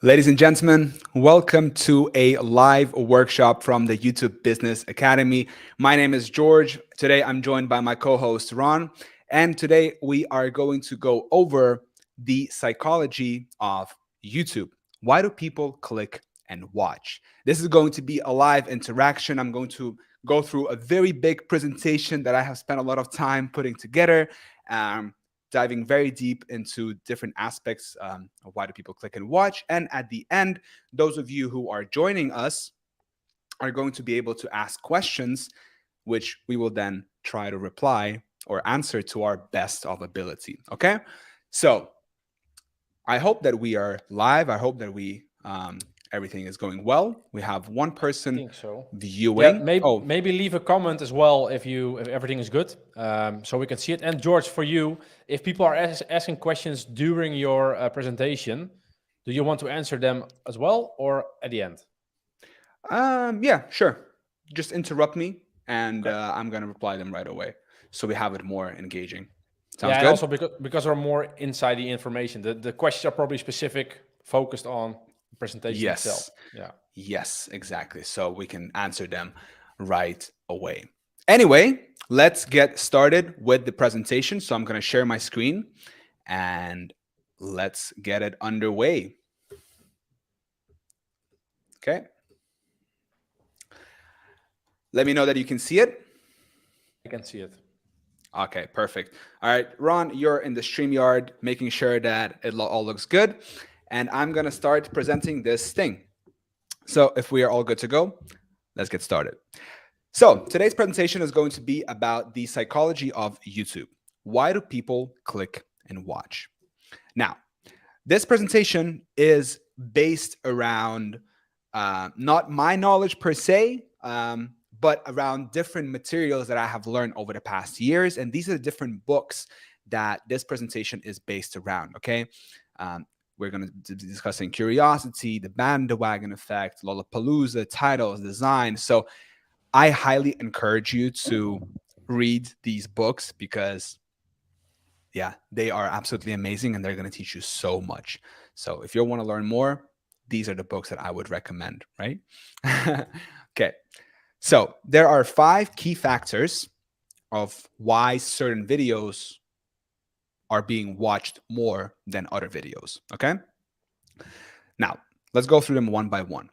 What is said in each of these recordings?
Ladies and gentlemen, welcome to a live workshop from the YouTube Business Academy. My name is George. Today I'm joined by my co-host Ron, and today we are going to go over the psychology of YouTube. Why do people click and watch? This is going to be a live interaction. I'm going to go through a very big presentation that I have spent a lot of time putting together. Um, Diving very deep into different aspects of why do people click and watch. And at the end, those of you who are joining us are going to be able to ask questions, which we will then try to reply or answer to our best of ability. Okay. So I hope that we are live. I hope that everything is going well. We have one person Think so. Yeah, viewing. Oh, maybe leave a comment as well if everything is good, so we can see it. And George, for you, if people are asking questions during your presentation, do you want to answer them as well or at the end? yeah, sure. Just interrupt me, and Okay. I'm gonna reply them right away, so we have it more engaging. Sounds Yeah, and good. also because we're more inside the information, the questions are probably specific, focused on the presentation itself. Yes, Yeah. yes, exactly. So we can answer them right away. Anyway, let's get started with the presentation. So I'm gonna share my screen, and let's get it underway. Okay. Let me know that you can see it. I can see it. Okay, perfect. All right, Ron, you're in the StreamYard, making sure that it all looks good. And I'm going to start presenting this thing. So if we are all good to go, let's get started. So today's presentation is going to be about the psychology of YouTube. Why do people click and watch? Now, this presentation is based around not my knowledge per se, but around different materials that I have learned over the past years. And these are the different books that this presentation is based around. Okay. We're going to be discussing Curiosity, the Bandwagon Effect, Lollapalooza, titles, design. So I highly encourage you to read these books because yeah, they are absolutely amazing and they're going to teach you so much. So if you want to learn more, these are the books that I would recommend, right? Okay. So there are 5 key factors of why certain videos are being watched more than other videos, okay? Now, let's go through them one by one.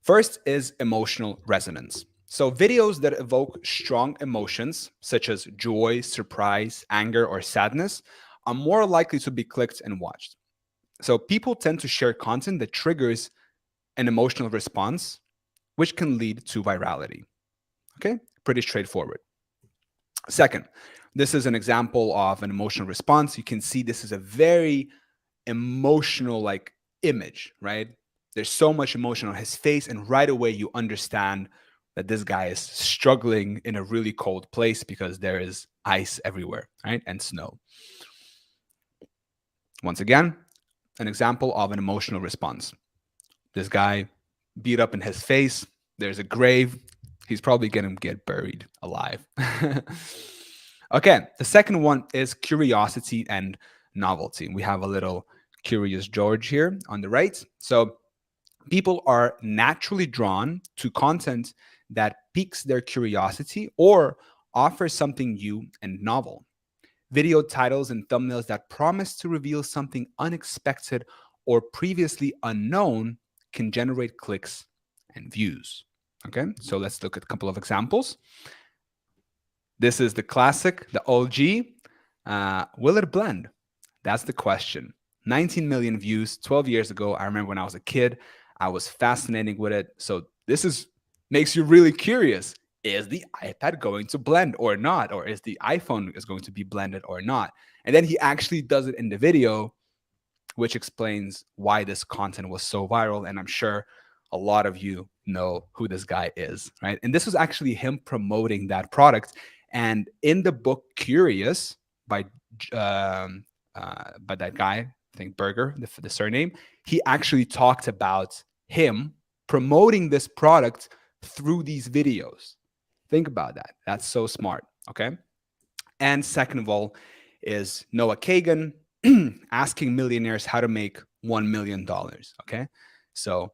First is emotional resonance. So, videos that evoke strong emotions, such as joy, surprise, anger, or sadness, are more likely to be clicked and watched. So, people tend to share content that triggers an emotional response, which can lead to virality. Okay, pretty straightforward. Second, this is an example of an emotional response. You can see this is a very emotional like image, right? There's so much emotion on his face, and right away you understand that this guy is struggling in a really cold place because there is ice everywhere, right? And snow. Once again, an example of an emotional response. This guy beat up in his face. There's a grave. He's probably going to get buried alive. Okay, the second one is curiosity and novelty. We have a little curious George here on the right. So people are naturally drawn to content that piques their curiosity or offers something new and novel. Video titles and thumbnails that promise to reveal something unexpected or previously unknown can generate clicks and views. Okay, so let's look at a couple of examples. This is the classic, the OG. Will it blend? That's the question. 19 million views 12 years ago. I remember when I was a kid, I was fascinated with it. So this is makes you really curious. Is the iPad going to blend or not? Or is the iPhone is going to be blended or not? And then he actually does it in the video, which explains why this content was so viral. And I'm sure a lot of you know who this guy is, right? And this was actually him promoting that product. And in the book Curious by that guy, I think Berger, the surname, he actually talked about him promoting this product through these videos. Think about that. That's so smart. Okay. And second of all, is Noah Kagan. asking millionaires how to make $1 million. Okay. So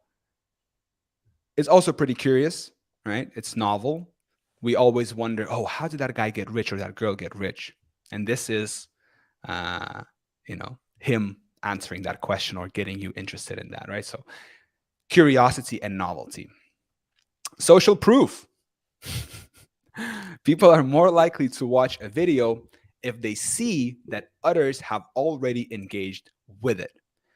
it's also pretty curious, right? It's novel. We always wonder, oh, how did that guy get rich or that girl get rich? And this is, uh, him answering that question or getting you interested in that, right? So curiosity and novelty. Social proof. People are more likely to watch a video if they see that others have already engaged with it.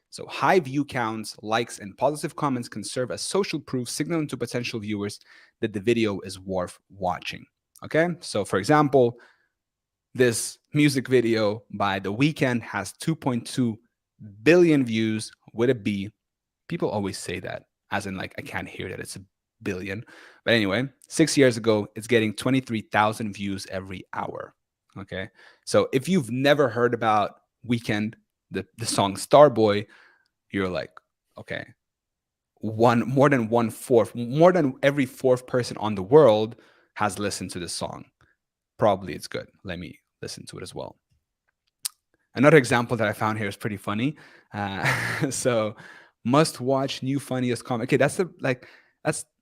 So, high view counts, likes, and positive comments can serve as social proof, signaling to potential viewers that the video is worth watching. Okay, so for example, this music video by The Weeknd has 2.2 billion views with a B. People always say that, as in, like, I can't hear that it's a billion. But anyway, 6 years ago, it's getting 23,000 views every hour. Okay. So if you've never heard about Weekend, the song Starboy, you're like, okay, more than every fourth person on the world has listened to this song. Probably it's good. Let me listen to it as well. Another example that I found here is pretty funny. So, must watch new funniest comic. Okay, that's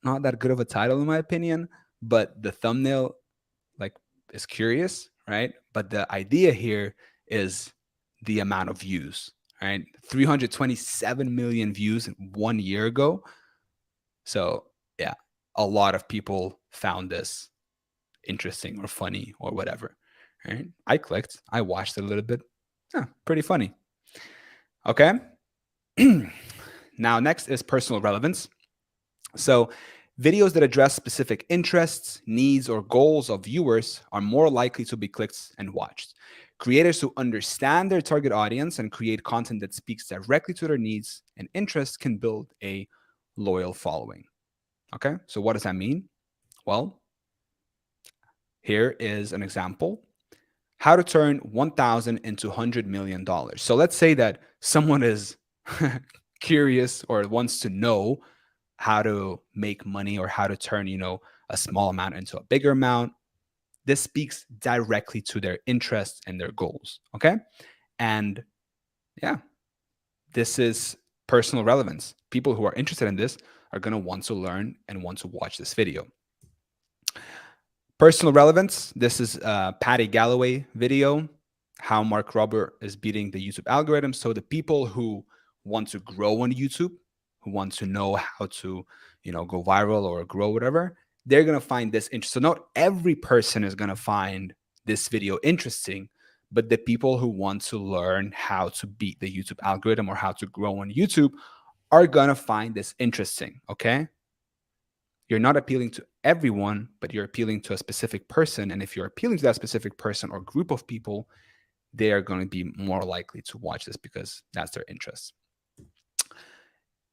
not that good of a title in my opinion, but the thumbnail like is curious, right? But the idea here is the amount of views, right? 327 million views 1 year ago. So yeah, a lot of people found this interesting or funny or whatever. Right? I clicked, I watched it a little bit. Yeah, pretty funny. Okay. Now, next is personal relevance. So, videos that address specific interests, needs, or goals of viewers are more likely to be clicked and watched. Creators who understand their target audience and create content that speaks directly to their needs and interests can build a loyal following. Okay, so what does that mean? Well, here is an example. How to turn 1,000 into $100 million. So let's say that someone is curious or wants to know how to make money or how to turn, a small amount into a bigger amount. This speaks directly to their interests and their goals. Okay. And yeah, this is personal relevance. People who are interested in this are going to want to learn and want to watch this video. Personal relevance. This is a Patty Galloway video, how Mark Rober is beating the YouTube algorithm. So the people who want to grow on YouTube, who want to know how to, go viral or grow, whatever, they're going to find this interesting. So not every person is going to find this video interesting, but the people who want to learn how to beat the YouTube algorithm or how to grow on YouTube are going to find this interesting. Okay. You're not appealing to everyone, but you're appealing to a specific person. And if you're appealing to that specific person or group of people, they are going to be more likely to watch this because that's their interest.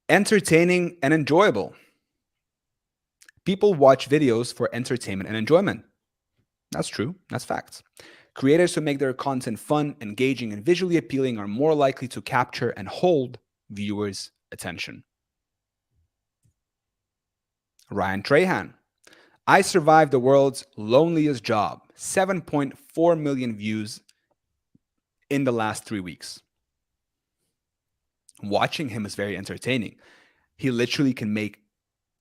Entertaining and enjoyable. People watch videos for entertainment and enjoyment. That's true. That's facts. Creators who make their content fun, engaging, and visually appealing are more likely to capture and hold viewers' attention. Ryan Trahan. I survived the world's loneliest job. 7.4 million views in the last 3 weeks. Watching him is very entertaining. He literally can make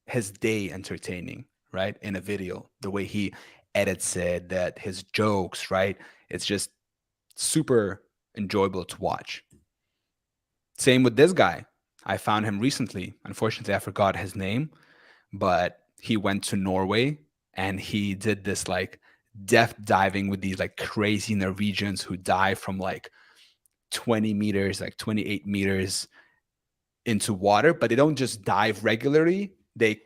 his day entertaining, right? In a video, the way he edits it, that his jokes, right? It's just super enjoyable to watch. Same with this guy. I found him recently. Unfortunately, I forgot his name, but he went to Norway and he did this like depth diving with these like crazy Norwegians who dive from like 20 meters, like 28 meters into water, but they don't just dive regularly. They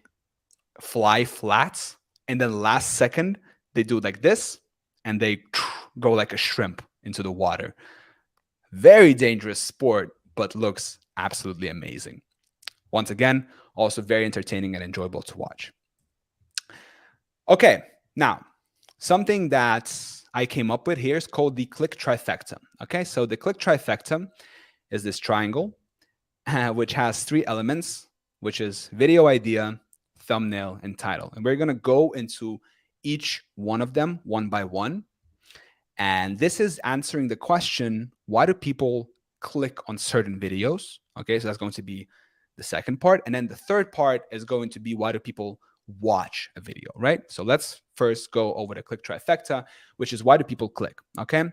fly flats and then last second they do like this and they go like a shrimp into the water. Very dangerous sport, but looks absolutely amazing. Once again, also very entertaining and enjoyable to watch. Okay, now something that I came up with here is called the Click Trifecta. Okay, so the Click Trifecta is this triangle which has 3 elements, which is video idea, thumbnail, and title. And we're going to go into each one of them one by one. And this is answering the question, why do people click on certain videos. Okay, so that's going to be the second part. And then the third part is going to be why do people watch a video, right? So let's first go over the click trifecta, which is why do people click, okay?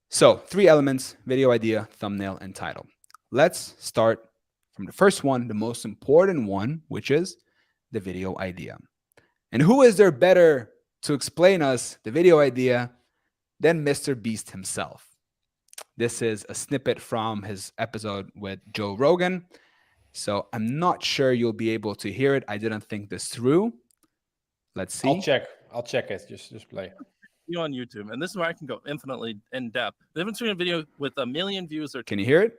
So 3 elements: video idea, thumbnail, and title. Let's start from the first one, the most important one, which is the video idea. And who is there better to explain us the video idea than Mr. Beast himself? This is a snippet from his episode with Joe Rogan. So I'm not sure you'll be able to hear it. I didn't think this through. Let's see. I'll check it. Just play. You on YouTube, and this is where I can go infinitely in depth. The difference between a video with 1 million views or Can you hear it?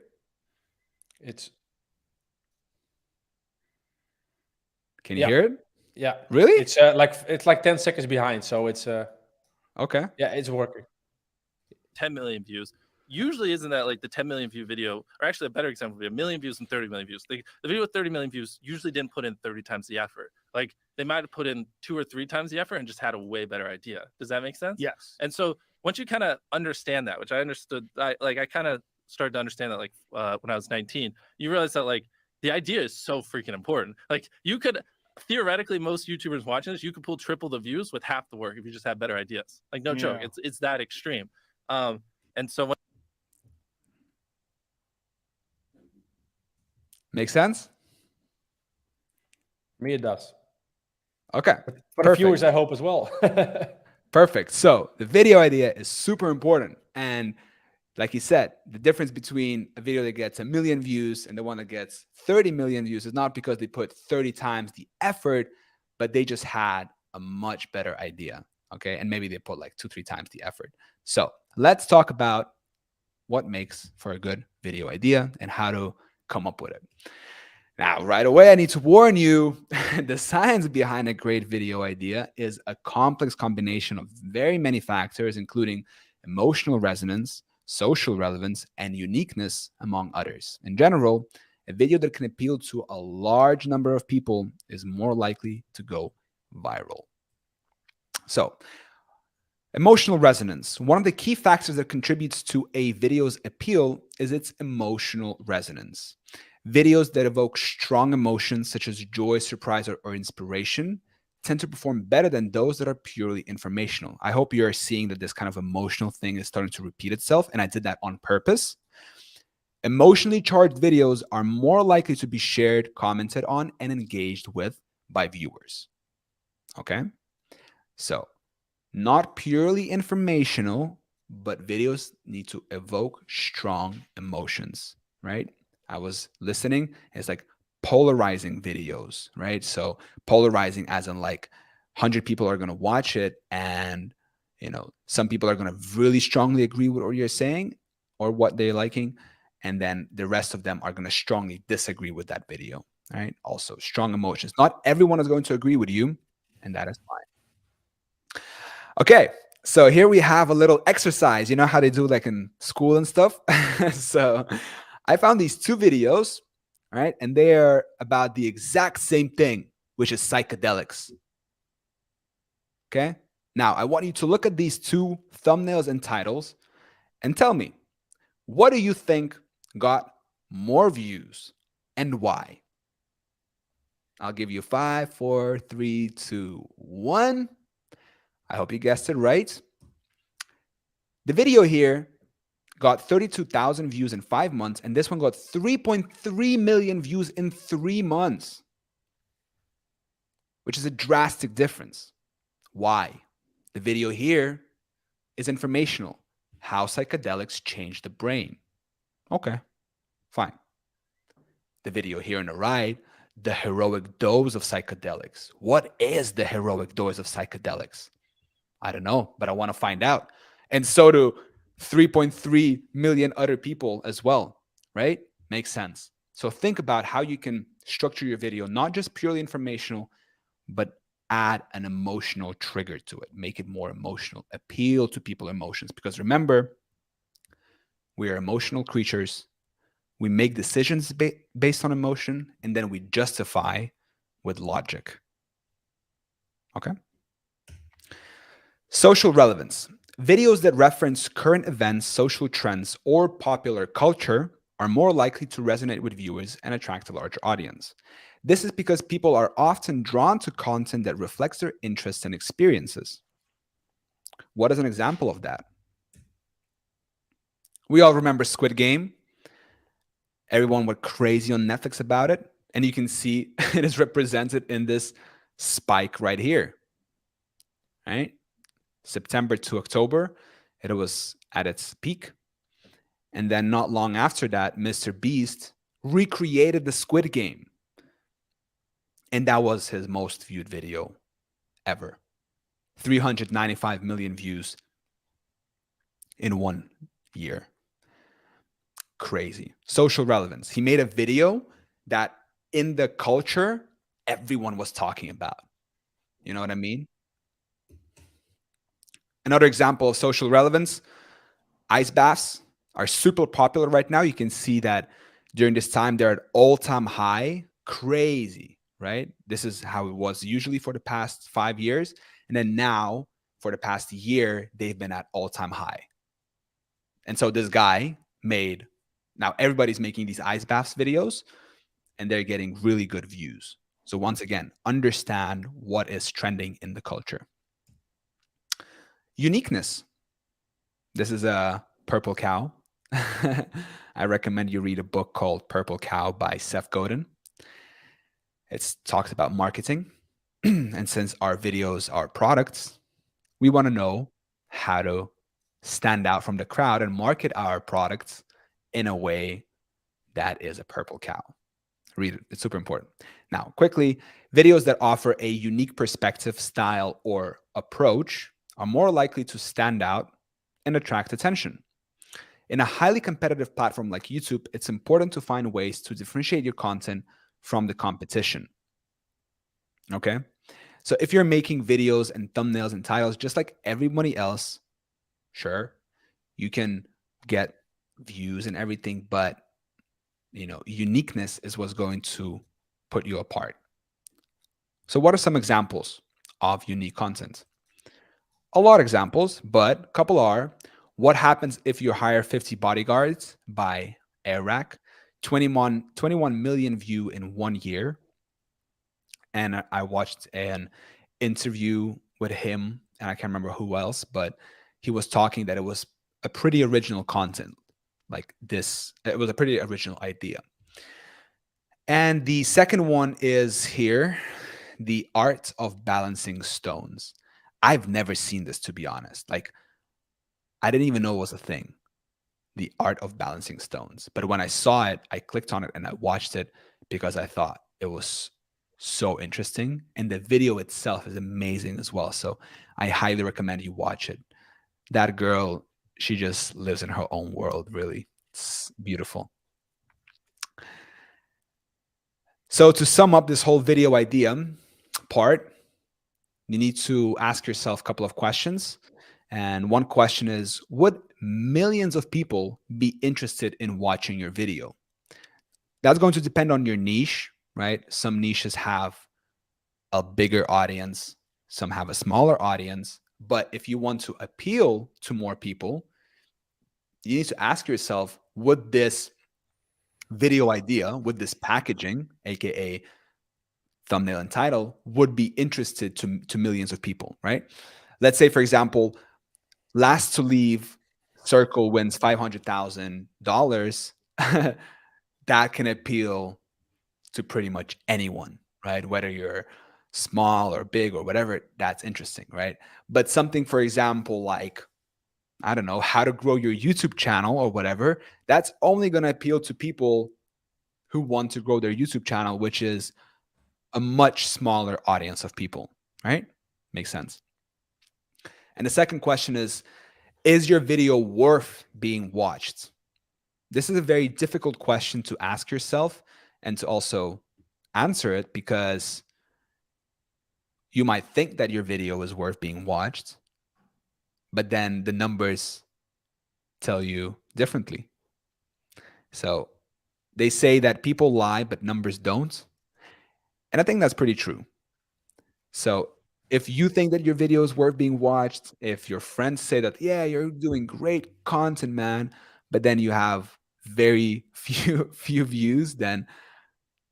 Can you hear it? Yeah. Really? It's like 10 seconds behind, so it's okay. Yeah, it's working. 10 million views. Usually isn't that like the 10 million view video, or actually a better example would be 1 million views and 30 million views. The video with 30 million views usually didn't put in 30 times the effort. Like they might have put in 2 or 3 times the effort and just had a way better idea. Does that make sense? Yes. And so once you kind of understand that, which I understood, I kind of started to understand that like when I was 19, you realize that like the idea is so freaking important. Like you could theoretically, most YouTubers watching this, you could pull triple the views with half the work if you just have better ideas. Like no joke, it's that extreme. And so Make sense? For me, it does. Okay. For the viewers, I hope as well. Perfect. So the video idea is super important. And like he said, the difference between a video that gets 1 million views and the one that gets 30 million views is not because they put 30 times the effort, but they just had a much better idea. Okay. And maybe they put like 2-3 times the effort. So let's talk about what makes for a good video idea and how to come up with it. Now, right away, I need to warn you, the science behind a great video idea is a complex combination of very many factors, including emotional resonance, social relevance, and uniqueness, among others. In general, a video that can appeal to a large number of people is more likely to go viral. So, emotional resonance. One of the key factors that contributes to a video's appeal is its emotional resonance. Videos that evoke strong emotions such as joy, surprise, or inspiration tend to perform better than those that are purely informational. I hope you're seeing that this kind of emotional thing is starting to repeat itself, and I did that on purpose. Emotionally charged videos are more likely to be shared, commented on, and engaged with by viewers. Okay? So, not purely informational, but videos need to evoke strong emotions, right? I was listening, it's like polarizing videos, right? So polarizing as in like 100 people are going to watch it and, you know, some people are going to really strongly agree with what you're saying or what they're liking. And then the rest of them are going to strongly disagree with that video, right? Also strong emotions. Not everyone is going to agree with you, and that is fine. Okay. So here we have a little exercise. You know how they do like in school and stuff? So I found these 2 videos, right? And they are about the exact same thing, which is psychedelics. Okay? Now, I want you to look at these 2 thumbnails and titles and tell me, what do you think got more views and why? I'll give you 5, 4, 3, 2, 1. I hope you guessed it right. The video here got 32,000 views in 5 months, and this one got 3.3 million views in 3 months, which is a drastic difference. Why? The video here is informational. How psychedelics change the brain. Okay, fine. The video here on the right, the heroic dose of psychedelics. What is the heroic dose of psychedelics? I don't know, but I want to find out. And so do 3.3 million other people as well, right? Makes sense. So think about how you can structure your video, not just purely informational, but add an emotional trigger to it. Make it more emotional, appeal to people's emotions. Because remember, we are emotional creatures. We make decisions based on emotion, and then we justify with logic. Okay? Social relevance. Videos that reference current events, social trends, or popular culture are more likely to resonate with viewers and attract a larger audience. This is because people are often drawn to content that reflects their interests and experiences. What is an example of that? We all remember Squid Game. Everyone went crazy on Netflix about it. And you can see it is represented in this spike right here, right? September to October, it was at its peak. And then not long after that, Mr. Beast recreated the Squid Game. And that was his most viewed video ever. 395 million views in 1 year. Crazy. Social relevance. He made a video that in the culture, everyone was talking about. You know what I mean? Another example of social relevance, ice baths are super popular right now. You can see that during this time, they're at all-time high. Crazy, right? This is how it was usually for the past 5 years. And then now, for the past year, they've been at all-time high. And so this guy made, now everybody's making these ice baths videos, and they're getting really good views. So once again, understand what is trending in the culture. Uniqueness. This is a purple cow. I recommend you read a book called Purple Cow by Seth Godin. It talks about marketing. And since our videos are products, we want to know how to stand out from the crowd and market our products in a way that is a purple cow. Read it. It's super important. Now, quickly, videos that offer a unique perspective, style, or approach are more likely to stand out and attract attention. In a highly competitive platform like YouTube, it's important to find ways to differentiate your content from the competition. Okay? So if you're making videos and thumbnails and titles just like everybody else, sure, you can get views and everything, but uniqueness is what's going to put you apart. So what are some examples of unique content? A lot of examples, but a couple are: what happens if you hire 50 bodyguards by Airrack, 21 million view in 1 year. And I watched an interview with him, and I can't remember who else, but he was talking that it was a pretty original content. Like this, it was a pretty original idea. And the second one is here, the art of balancing stones. I've never seen this, to be honest. Like, I didn't even know it was a thing, the art of balancing stones. But when I saw it, I clicked on it and I watched it because I thought it was so interesting. And the video itself is amazing as well. So I highly recommend you watch it. That girl, she just lives in her own world, really. It's beautiful. So to sum up this whole video idea part, you need to ask yourself a couple of questions. And one question is, would millions of people be interested in watching your video? That's going to depend on your niche, right? Some niches have a bigger audience, some have a smaller audience. But if you want to appeal to more people, you need to ask yourself, would this video idea, would this packaging, aka thumbnail and title, would be interested to millions of people, right? Let's say, for example, last to leave circle wins $500,000. That can appeal to pretty much anyone, right? Whether you're small or big or whatever, that's interesting, right? But something, for example, like, I don't know, how to grow your YouTube channel or whatever, that's only going to appeal to people who want to grow their YouTube channel, which is a much smaller audience of people, right? Makes sense. And the second question is your video worth being watched? This is a very difficult question to ask yourself and to also answer it, because you might think that your video is worth being watched, but then the numbers tell you differently. So they say that people lie, but numbers don't. And I think that's pretty true. So If you think that your video is worth being watched, if your friends say that, yeah, you're doing great content, man, but then you have very few views, then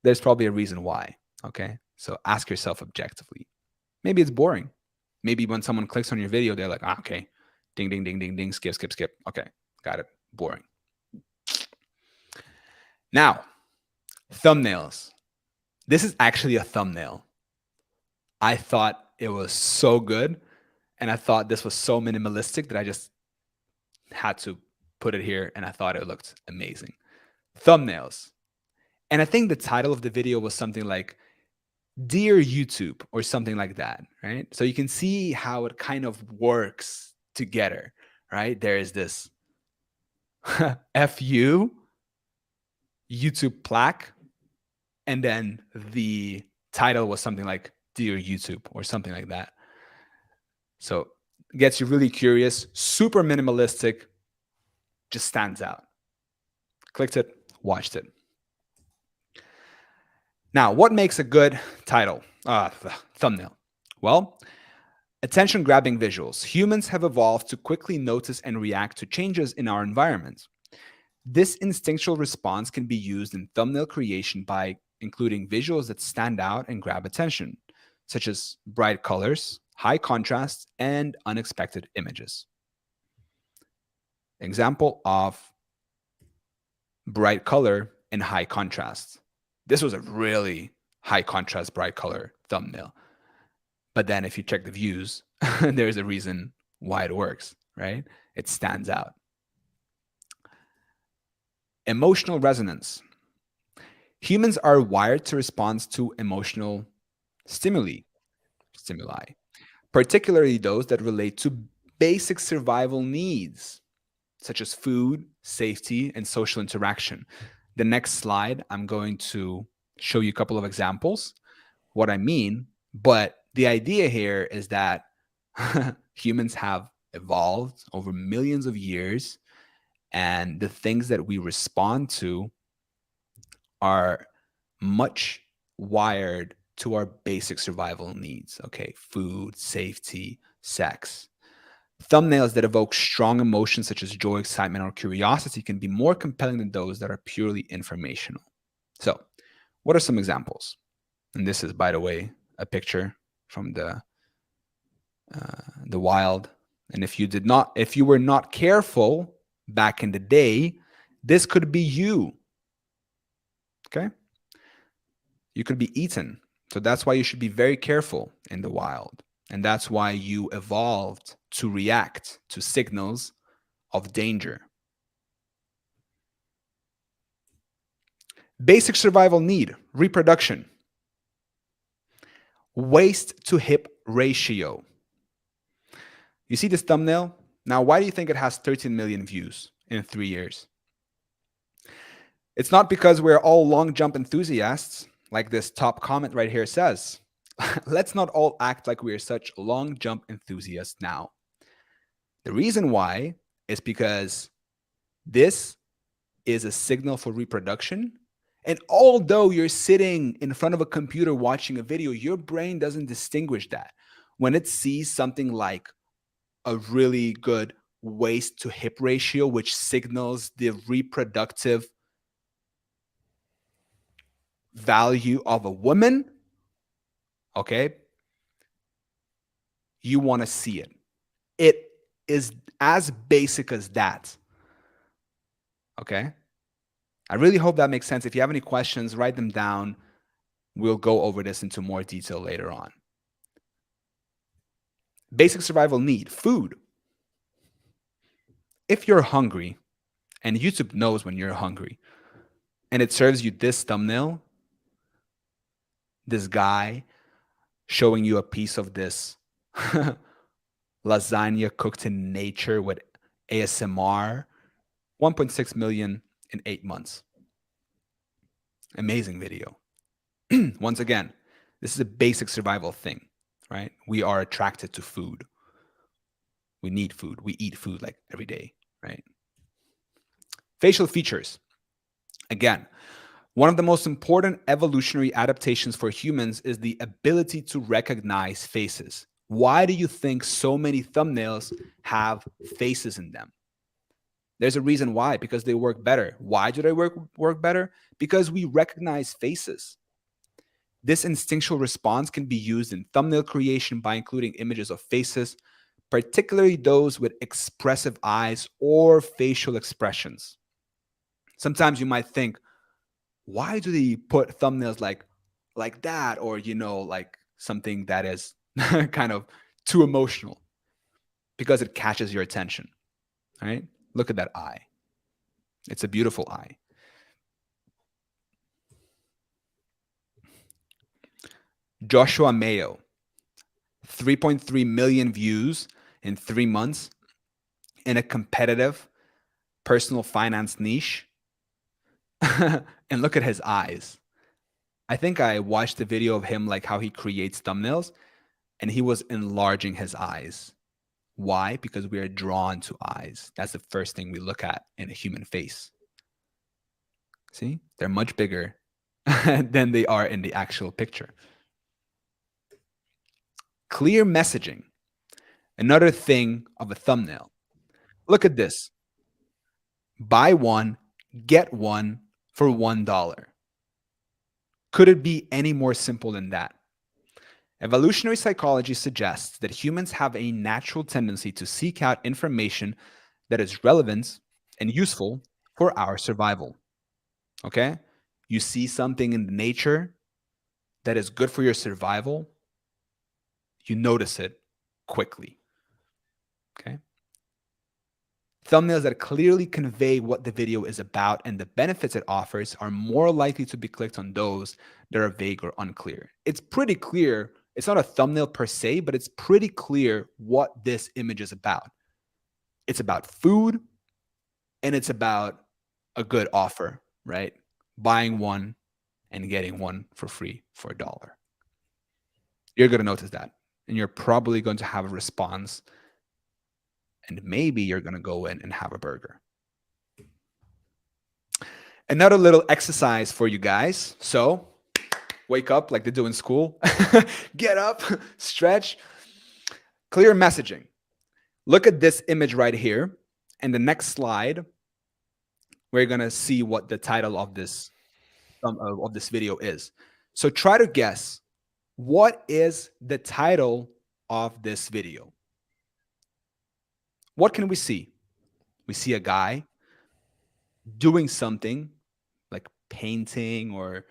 there's probably a reason why. Okay. So ask yourself objectively. Maybe it's boring. Maybe when someone clicks on your video, they're like, ah, okay, ding, ding, ding, ding, ding, skip, skip, skip. Okay, got it. Boring. Now, thumbnails. This is actually a thumbnail. I thought it was so good, and I thought this was so minimalistic that I just had to put it here, and I thought it looked amazing. Thumbnails. And I think the title of the video was something like Dear YouTube or something like that, right? So you can see how it kind of works together, right? There is this FU YouTube plaque, and then the title was something like Dear YouTube or something like that. So it gets you really curious, super minimalistic, just stands out. Clicked it, watched it. Now, what makes a good title, thumbnail? Well, attention-grabbing visuals. Humans have evolved to quickly notice and react to changes in our environment. This instinctual response can be used in thumbnail creation by including visuals that stand out and grab attention, such as bright colors, high contrast, and unexpected images. Example of bright color and high contrast. This was a really high contrast, bright color thumbnail. But then if you check the views, there's a reason why it works, right? It stands out. Emotional resonance. Humans are wired to respond to emotional stimuli, particularly those that relate to basic survival needs, such as food, safety, and social interaction. The next slide, I'm going to show you a couple of examples, what I mean, but the idea here is that humans have evolved over millions of years, and the things that we respond to are much wired to our basic survival needs. Okay, food, safety, sex. Thumbnails that evoke strong emotions such as joy, excitement, or curiosity can be more compelling than those that are purely informational. So, what are some examples? And this is, by the way, a picture from the wild. And if you were not careful back in the day, this could be you. Okay, you could be eaten. So that's why you should be very careful in the wild. And that's why you evolved to react to signals of danger. Basic survival need, reproduction. Waist to hip ratio. You see this thumbnail? Now, why do you think it has 13 million views in 3 years? It's not because we're all long jump enthusiasts, like this top comment right here says. Let's not all act like we are such long jump enthusiasts now. The reason why is because this is a signal for reproduction. And although you're sitting in front of a computer watching a video, your brain doesn't distinguish that. When it sees something like a really good waist to hip ratio, which signals the reproductive value of a woman, okay, you want to see it. It is as basic as that. Okay? I really hope that makes sense. If you have any questions, write them down. We'll go over this into more detail later on. Basic survival need, food. If you're hungry, and YouTube knows when you're hungry, and it serves you this thumbnail, this guy showing you a piece of this lasagna cooked in nature with ASMR, 1.6 million in 8 months. Amazing video. Once again, this is a basic survival thing, right? We are attracted to food. We need food. We eat food like every day, right? Facial features. Again, One of the most important evolutionary adaptations for humans is the ability to recognize faces. Why do you think so many thumbnails have faces in them? There's a reason why, because they work better. Why do they work better? Because we recognize faces. This instinctual response can be used in thumbnail creation by including images of faces, particularly those with expressive eyes or facial expressions. Sometimes you might think, why do they put thumbnails like that, or like something that is kind of too emotional? Because it catches your attention, right? Look at that eye. It's a beautiful eye. Joshua Mayo, 3.3 million views in 3 months in a competitive personal finance niche. And look at his eyes. I think I watched a video of him, like how he creates thumbnails, and he was enlarging his eyes. Why? Because we are drawn to eyes. That's the first thing we look at in a human face. See? They're much bigger than they are in the actual picture. Clear messaging. Another thing of a thumbnail. Look at this. Buy one, get one for $1. Could it be any more simple than that? Evolutionary psychology suggests that humans have a natural tendency to seek out information that is relevant and useful for our survival. Okay? You see something in nature that is good for your survival, you notice it quickly. Okay? Thumbnails that clearly convey what the video is about and the benefits it offers are more likely to be clicked on those that are vague or unclear. It's pretty clear. It's not a thumbnail per se, but it's pretty clear what this image is about. It's about food, and it's about a good offer, right? Buying one and getting one for free for $1. You're going to notice that, and you're probably going to have a response, and maybe you're going to go in and have a burger. Another little exercise for you guys. So wake up like they do in school. Get up, stretch. Clear messaging. Look at this image right here. And the next slide, we're going to see what the title of this video is. So try to guess, what is the title of this video? What can we see? We see a guy doing something like painting or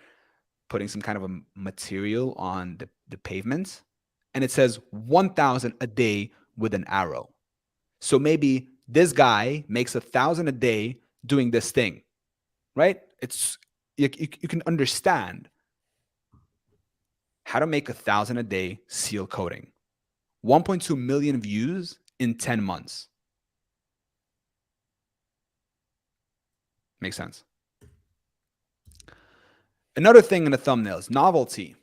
putting some kind of a material on the pavement, and it says 1,000 a day with an arrow. So maybe this guy makes 1,000 a day doing this thing, right? It's you can understand how to make 1,000 a day seal coating. 1.2 million views in 10 months. Makes sense. Another thing in the thumbnails, novelty.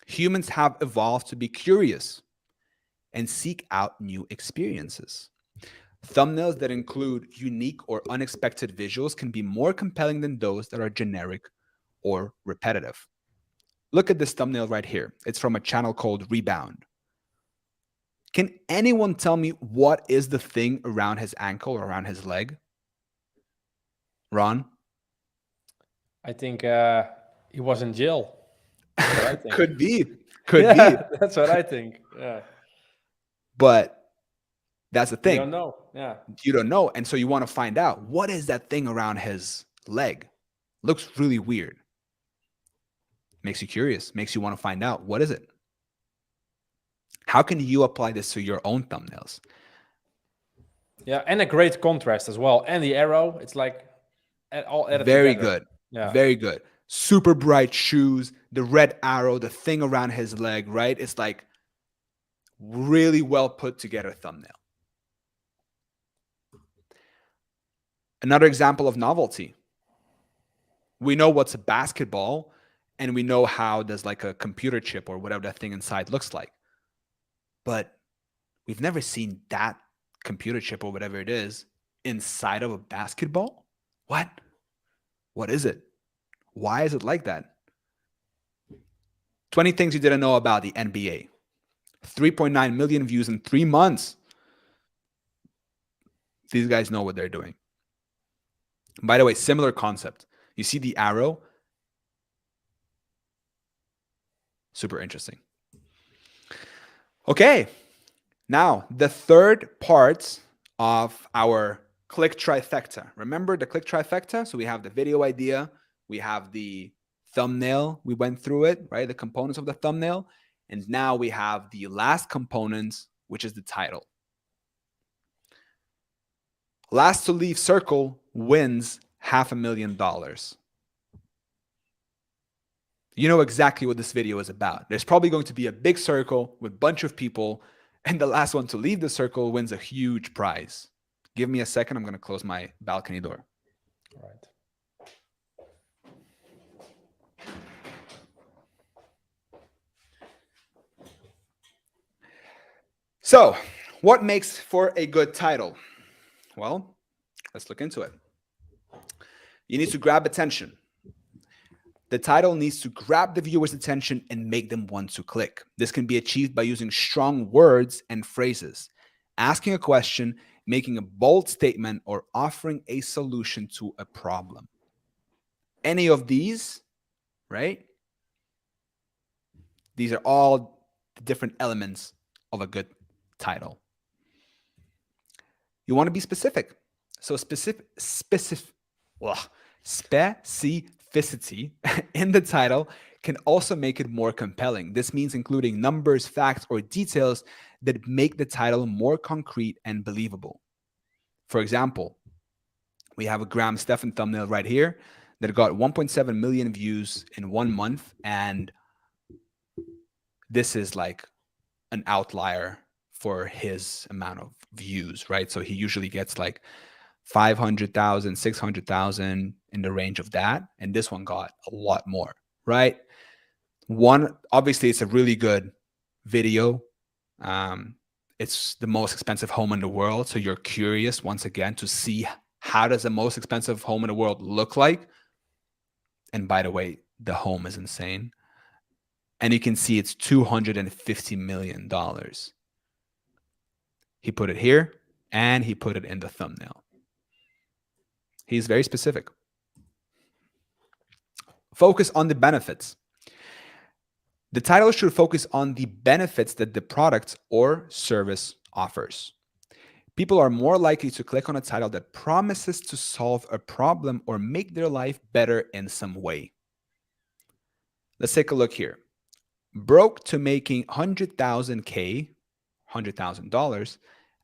Humans have evolved to be curious and seek out new experiences. Thumbnails that include unique or unexpected visuals can be more compelling than those that are generic or repetitive. Look at this thumbnail right here. It's from a channel called Rebound. Can anyone tell me what is the thing around his ankle or around his leg? Ron? I think he was in jail. That's what I think. Could be. Could Yeah, be. that's what I think. Yeah. But that's the You thing. don't know. Yeah. You don't know. And so you want to find out, what is that thing around his leg? Looks really weird. Makes you curious. Makes you want to find out, what is it? How can you apply this to your own thumbnails? Yeah, and a great contrast as well. And the arrow, it's like all added Very together. good. Yeah. Very good. Super bright shoes, the red arrow, the thing around his leg, right? It's like really well put together thumbnail. Another example of novelty. We know what's a basketball, and we know how there's like a computer chip or whatever that thing inside looks like. But we've never seen that computer chip or whatever it is inside of a basketball. What? What is it? Why is it like that? 20 things you didn't know about the NBA. 3.9 million views in 3 months. These guys know what they're doing. By the way, similar concept. You see the arrow? Super interesting. Okay. Now, the third part of our Click Trifecta. Remember the Click Trifecta? So we have the video idea, we have the thumbnail, we went through it, right? The components of the thumbnail. And now we have the last component, which is the title. Last to leave circle wins $500,000. You know exactly what this video is about. There's probably going to be a big circle with a bunch of people, and the last one to leave the circle wins a huge prize. Give me a second. I'm going to close my balcony door. All right. So, what makes for a good title? Well, let's look into it. You need to grab attention. The title needs to grab the viewer's attention and make them want to click. This can be achieved by using strong words and phrases, asking a question, making a bold statement, or offering a solution to a problem. Any of these, right? These are all the different elements of a good title. You want to be specific. So specificity in the title can also make it more compelling. This means including numbers, facts, or details that make the title more concrete and believable. For example, we have a Graham Stephan thumbnail right here that got 1.7 million views in 1 month, and this is like an outlier for his amount of views, right? So he usually gets like 500,000, 600,000 in the range of that. And this one got a lot more, right? Obviously, it's a really good video. It's the most expensive home in the world. So you're curious, once again, to see how does the most expensive home in the world look like? And by the way, the home is insane. And you can see it's $250 million. He put it here, and he put it in the thumbnail. He's very specific. Focus on the benefits. The title should focus on the benefits that the product or service offers. People are more likely to click on a title that promises to solve a problem or make their life better in some way. Let's take a look here. Broke to making $100,000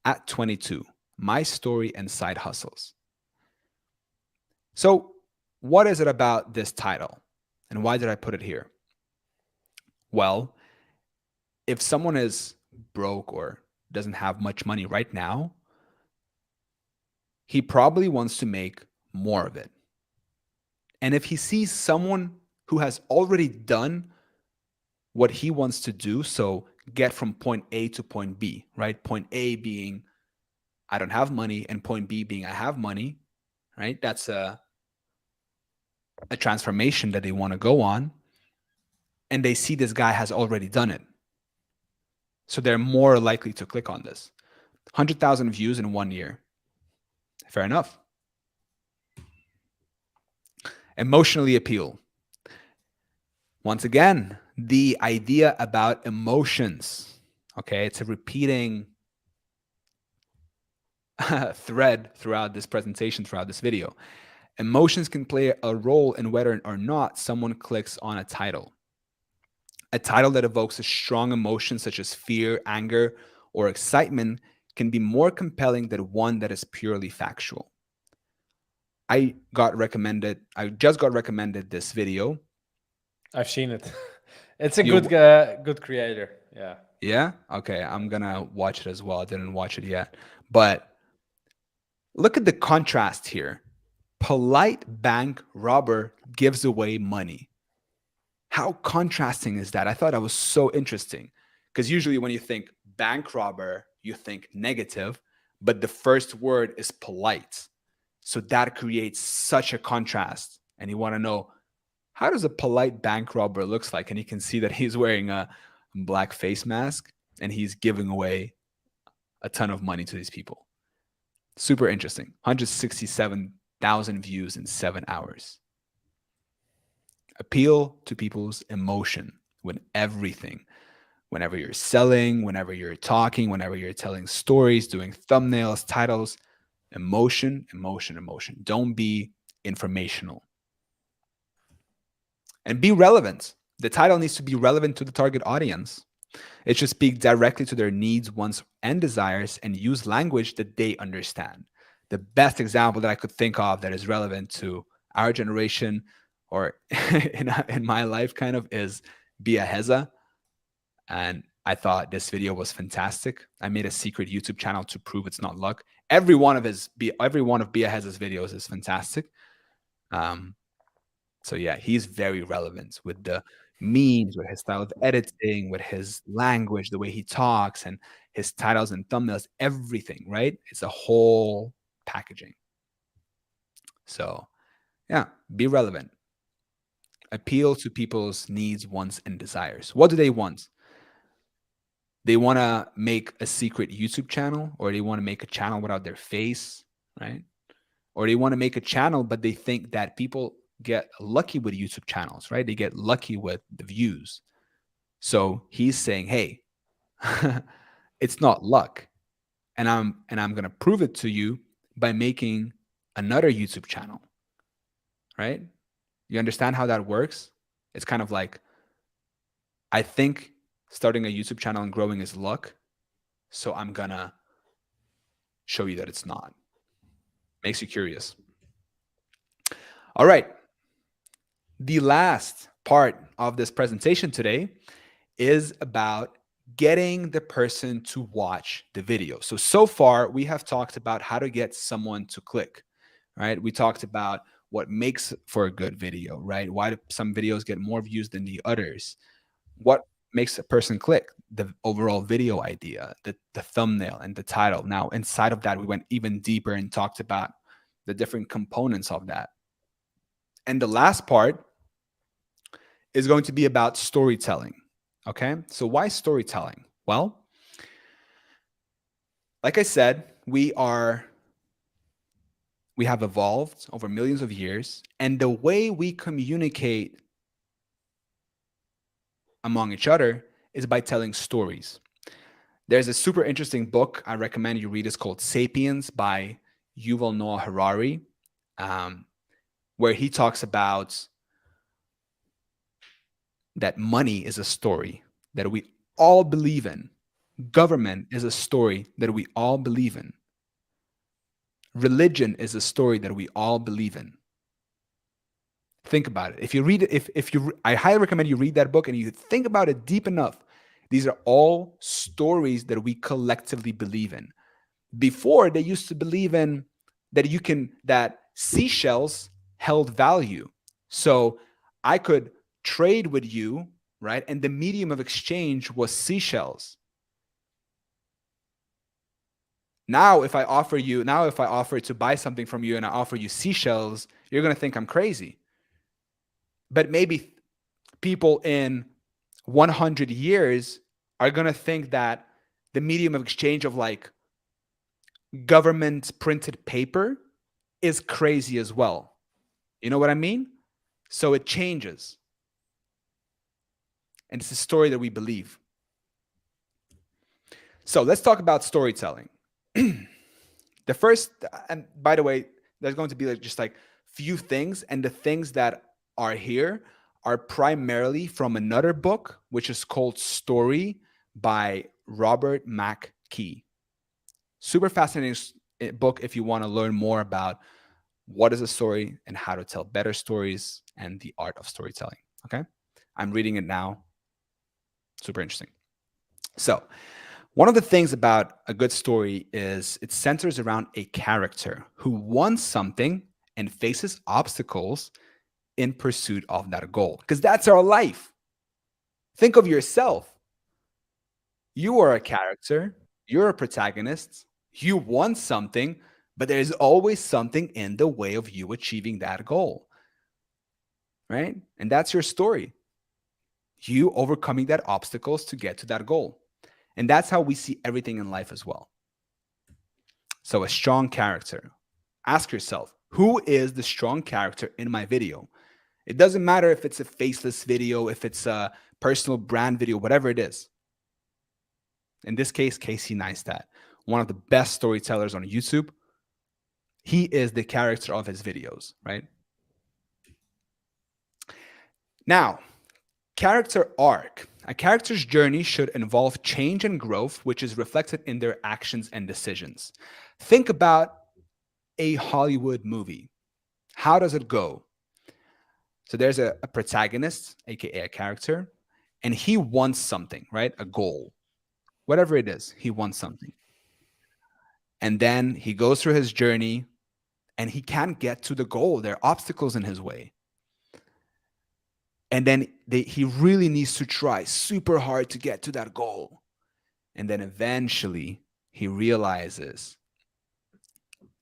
at 22. My story and side hustles. So what is it about this title? And why did I put it here? Well, if someone is broke or doesn't have much money right now, he probably wants to make more of it. And if he sees someone who has already done what he wants to do, so get from point A to point B, right? Point A being, I don't have money, and point B being, I have money, right? That's a transformation that they want to go on. And they see this guy has already done it. So they're more likely to click on this. 100,000 views in 1 year. Fair enough. Emotionally appeal. Once again, the idea about emotions. Okay, it's a repeating thread throughout this presentation, throughout this video. Emotions can play a role in whether or not someone clicks on a title. A title that evokes a strong emotion such as fear, anger, or excitement can be more compelling than one that is purely factual. I just got recommended this video. I've seen it. It's a You- good creator. Yeah. Yeah? Okay, I'm gonna watch it as well. I didn't watch it yet. But look at the contrast here. Polite bank robber gives away money. How contrasting is that? I thought that was so interesting. Because usually when you think bank robber, you think negative, but the first word is polite. So that creates such a contrast. And you want to know, how does a polite bank robber looks like? And you can see that he's wearing a black face mask and he's giving away a ton of money to these people. Super interesting. 167,000 views in 7 hours. Appeal to people's emotion when everything, whenever you're selling, whenever you're talking, whenever you're telling stories, doing thumbnails, titles, emotion, emotion, emotion. Don't be informational. And be relevant. The title needs to be relevant to the target audience. It should speak directly to their needs, wants, and desires and use language that they understand. The best example that I could think of that is relevant to our generation or in my life kind of is Bia Heza. And I thought this video was fantastic. I made a secret YouTube channel to prove it's not luck. Every one of Bia Heza's videos is fantastic. So yeah, he's very relevant with the memes, with his style of editing, with his language, the way he talks, and his titles and thumbnails, everything, right? It's a whole packaging. So yeah, be relevant. Appeal to people's needs, wants, and desires. What do they want? They want to make a secret YouTube channel, or they want to make a channel without their face, right? Or they want to make a channel, but they think that people get lucky with YouTube channels, right? They get lucky with the views. So he's saying, hey, it's not luck. And I'm going to prove it to you by making another YouTube channel, right? You understand how that works? It's kind of like, I think starting a YouTube channel and growing is luck. So I'm going to show you that it's not. Makes you curious. All right. The last part of this presentation today is about getting the person to watch the video. So far, we have talked about how to get someone to click, right? We talked about what makes for a good video, right? Why do some videos get more views than the others? What makes a person click? The overall video idea, the thumbnail and the title. Now, inside of that, we went even deeper and talked about the different components of that. And the last part is going to be about storytelling. Okay, so why storytelling? Well, like I said, we have evolved over millions of years, and the way we communicate among each other is by telling stories. There's a super interesting book I recommend you read. It's called Sapiens by Yuval Noah Harari, where he talks about that money is a story that we all believe in. Government is a story that we all believe in. Religion is a story that we all believe in. Think about it. If you read it, I highly recommend you read that book and you think about it deep enough. These are all stories that we collectively believe in. Before, they used to believe in that seashells held value. So I could trade with you, right? And the medium of exchange was seashells. Now, if I offer to buy something from you and I offer you seashells, you're going to think I'm crazy. But maybe people in 100 years are going to think that the medium of exchange of like government printed paper is crazy as well. You know what I mean? So it changes. And it's a story that we believe. So let's talk about storytelling. The first, and by the way, there's going to be just like few things, and the things that are here are primarily from another book, which is called Story by Robert McKee. Super fascinating book if you want to learn more about what is a story and how to tell better stories and the art of storytelling. Okay, I'm reading it now. Super interesting. So one of the things about a good story is it centers around a character who wants something and faces obstacles in pursuit of that goal, because that's our life. Think of yourself. You are a character. You're a protagonist. You want something, but there's always something in the way of you achieving that goal. right? And that's your story. You overcoming that obstacles to get to that goal. And that's how we see everything in life as well. So a strong character. Ask yourself, who is the strong character in my video? It doesn't matter if it's a faceless video, if it's a personal brand video, whatever it is. In this case, Casey Neistat, one of the best storytellers on YouTube. He is the character of his videos, right? Now, character arc. A character's journey should involve change and growth, which is reflected in their actions and decisions. Think about a Hollywood movie. How does it go? So there's a protagonist, aka a character, and he wants something, right? A goal. Whatever it is, he wants something. And then he goes through his journey and he can't get to the goal. There are obstacles in his way. And then he really needs to try super hard to get to that goal. And then eventually he realizes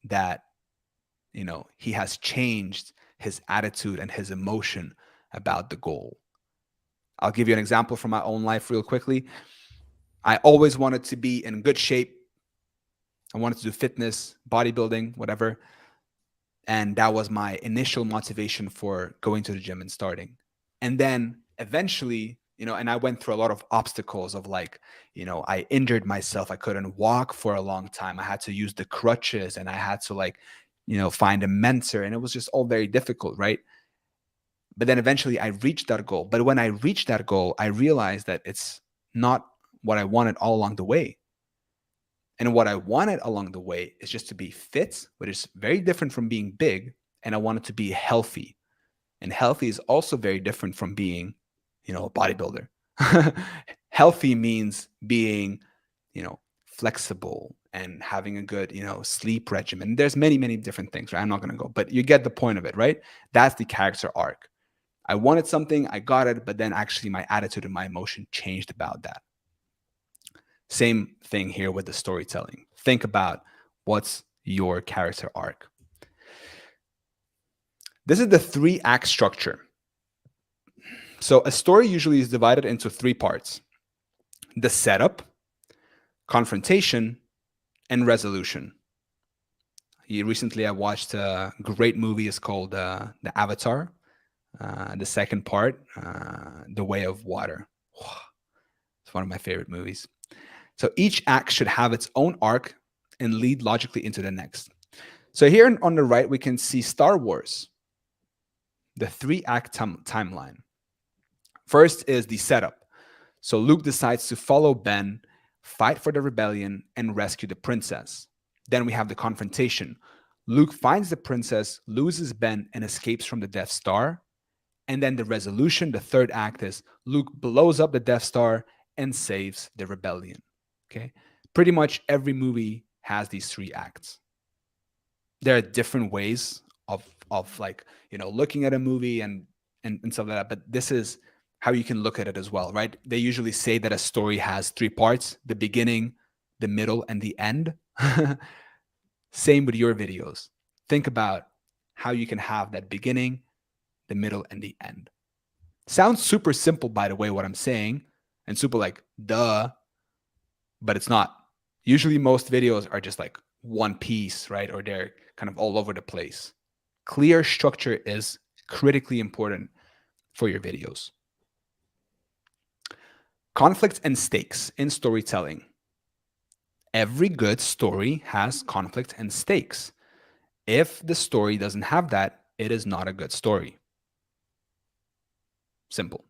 that, he has changed his attitude and his emotion about the goal. I'll give you an example from my own life real quickly. I always wanted to be in good shape. I wanted to do fitness, bodybuilding, whatever. And that was my initial motivation for going to the gym and starting. And then eventually, and I went through a lot of obstacles of I injured myself. I couldn't walk for a long time. I had to use the crutches and I had to find a mentor. And it was just all very difficult, right? But then eventually I reached that goal. But when I reached that goal, I realized that it's not what I wanted all along the way. And what I wanted along the way is just to be fit, which is very different from being big. And I wanted to be healthy. And healthy is also very different from being, a bodybuilder. Healthy means being, flexible and having a good, sleep regimen. There's many, many different things, right? I'm not going to go, but you get the point of it, right? That's the character arc. I wanted something, I got it, but then actually my attitude and my emotion changed about that. Same thing here with the storytelling. Think about what's your character arc. This is the 3-act structure. So a story usually is divided into 3 parts: the setup, confrontation, and resolution. Recently, I watched a great movie. It's called The Avatar. The second part, The Way of Water. It's one of my favorite movies. So each act should have its own arc and lead logically into the next. So here on the right, we can see Star Wars, the 3-act timeline. First is the setup. So Luke decides to follow Ben, fight for the rebellion, and rescue the princess. Then we have the confrontation. Luke finds the princess, loses Ben, and escapes from the Death Star. And then the resolution, the 3rd act, is Luke blows up the Death Star and saves the rebellion. Okay? Pretty much every movie has these 3 acts. There are different ways of looking at a movie and stuff like that, but this is how you can look at it as well, right? They usually say that a story has 3 parts: the beginning, the middle, and the end. Same with your videos. Think about how you can have that beginning, the middle, and the end. Sounds super simple, by the way, what I'm saying, and super duh, but it's not. Usually most videos are just one piece, right? Or they're kind of all over the place. Clear structure is critically important for your videos. Conflict and stakes in storytelling. Every good story has conflict and stakes. If the story doesn't have that, it is not a good story. Simple.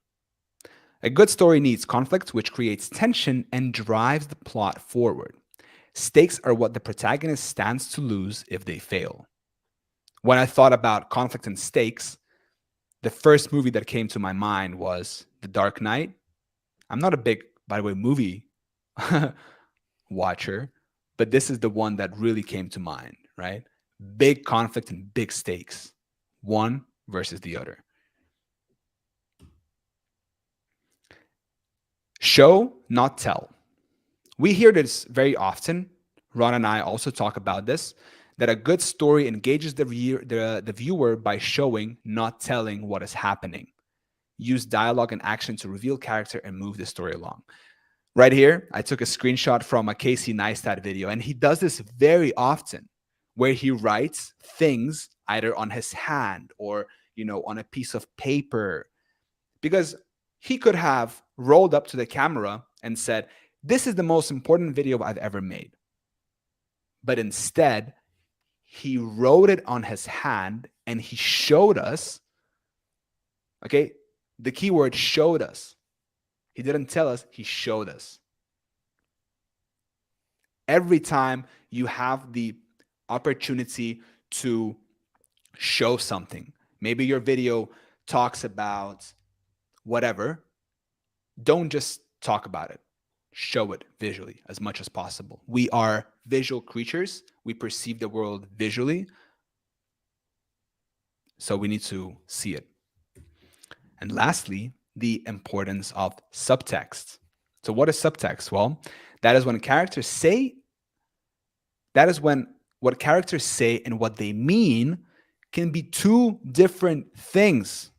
A good story needs conflict, which creates tension and drives the plot forward. Stakes are what the protagonist stands to lose if they fail. When I thought about conflict and stakes, the first movie that came to my mind was The Dark Knight. I'm not a big, by the way, movie watcher, but this is the one that really came to mind, right? Big conflict and big stakes, one versus the other. Show, not tell. We hear this very often. Ron and I also talk about this, that a good story engages the viewer by showing, not telling, what is happening. Use dialogue and action to reveal character and move the story along. Right here, I took a screenshot from a Casey Neistat video, and he does this very often, where he writes things either on his hand or, on a piece of paper, because he could have rolled up to the camera and said, "This is the most important video I've ever made." But instead, he wrote it on his hand and he showed us. Okay, the keyword showed us. He didn't tell us, he showed us. Every time you have the opportunity to show something, maybe your video talks about whatever, don't just talk about it. Show it visually as much as possible. We are visual creatures. We perceive the world visually. So we need to see it. And lastly, the importance of subtext. So what is subtext? Well, that is when characters say, what characters say and what they mean can be two different things.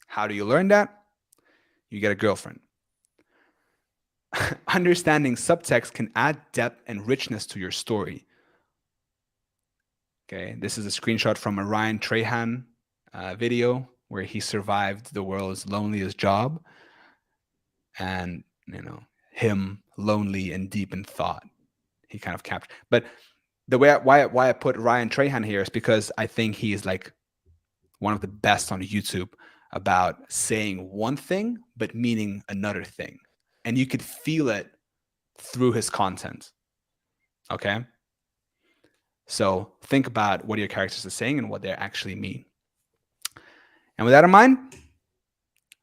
How do you learn that? You get a girlfriend. Understanding subtext can add depth and richness to your story. Okay, this is a screenshot from a Ryan Trahan video where he survived the world's loneliest job, and him lonely and deep in thought. He kind of captured. But the way why I put Ryan Trahan here is because I think he is like one of the best on YouTube about saying one thing but meaning another thing. And you could feel it through his content. Okay? So think about what your characters are saying and what they actually mean. And with that in mind,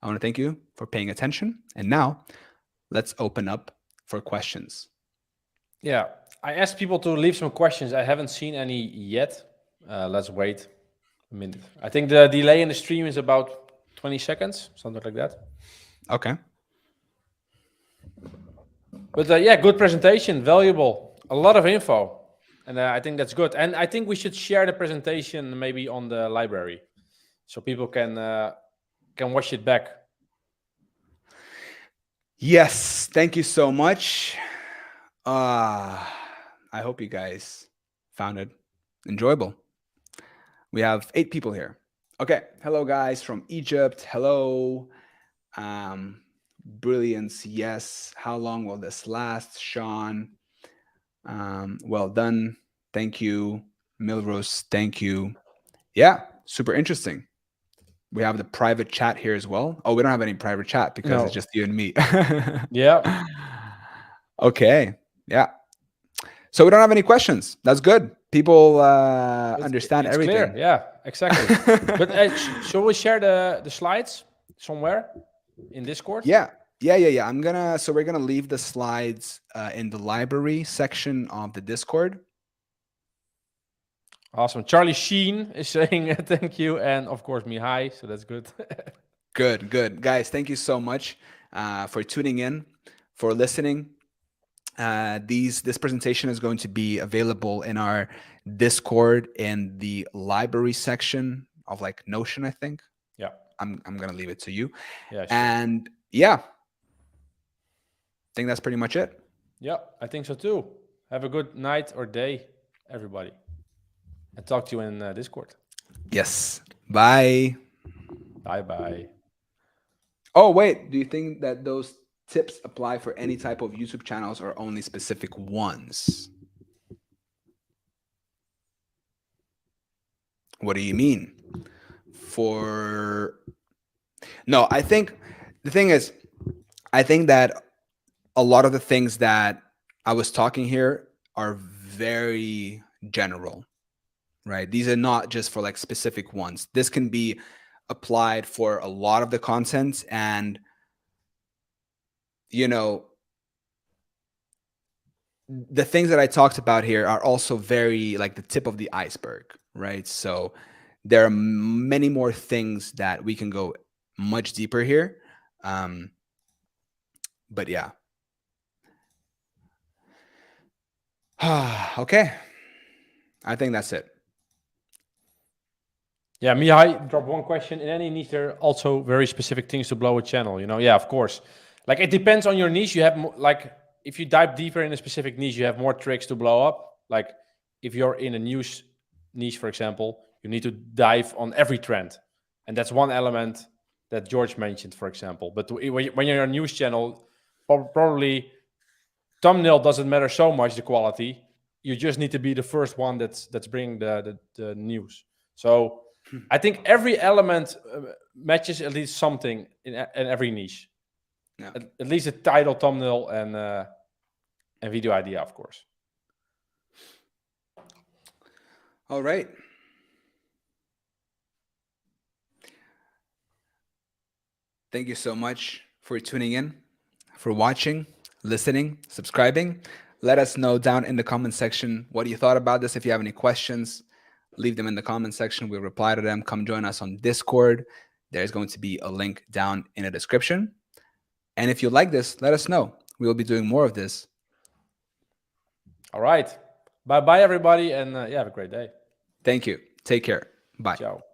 I want to thank you for paying attention. And now let's open up for questions. Yeah, I asked people to leave some questions. I haven't seen any yet. Let's wait a minute. I think the delay in the stream is about 20 seconds, something like that. Okay. But yeah, good presentation, valuable, a lot of info. And I think that's good. And I think we should share the presentation maybe on the library so people can watch it back. Yes, thank you so much. I hope you guys found it enjoyable. We have 8 people here. Okay, hello guys from Egypt. Hello. Brilliance, yes. How long will this last, Sean? Well done. Thank you. Milrose, thank you. Yeah, super interesting. We have the private chat here as well. Oh, we don't have any private chat because it's just you and me. Yeah. Okay. Yeah. So we don't have any questions. That's good. People understand it's everything. Clear. Yeah, exactly. But shall we share the slides somewhere in Discord? Yeah. We're gonna leave the slides in the library section of the Discord. Awesome. Charlie Sheen is saying thank you, and of course me hi. So that's good. Good, guys. Thank you so much for tuning in, for listening. This presentation is going to be available in our Discord in the library section of like Notion, I think. Yeah. I'm gonna leave it to you. Yeah. Sure. And yeah, I think that's pretty much it. Yeah, I think so too. Have a good night or day, everybody. And talk to you in Discord. Yes. Bye. Bye. Oh, wait. Do you think that those tips apply for any type of YouTube channels or only specific ones? What do you mean? No, I think the thing is, I think that a lot of the things that I was talking here are very general, right? These are not just for like specific ones. This can be applied for a lot of the content, and the things that I talked about here are also very like the tip of the iceberg, right? So there are many more things that we can go much deeper here. But yeah. Okay. I think that's it. Yeah, Mihai dropped one question. In any niche, there are also very specific things to blow a channel. Yeah, of course. Like it depends on your niche. You have like if you dive deeper in a specific niche, you have more tricks to blow up. Like if you're in a news niche, for example, you need to dive on every trend, and that's one element that George mentioned, for example. But when you're a news channel, probably thumbnail doesn't matter so much, the quality. You just need to be the first one that's bringing the news. So I think every element matches at least something in every niche. Yeah. At least a title, thumbnail, and video idea, of course. All right. Thank you so much for tuning in, for watching, listening, subscribing. Let us know down in the comment section what you thought about this. If you have any questions, leave them in the comment section. We'll reply to them. Come join us on Discord. There's going to be a link down in the description. And if you like this, let us know. We will be doing more of this. All right. Bye-bye, everybody. And yeah, have a great day. Thank you. Take care. Bye. Ciao.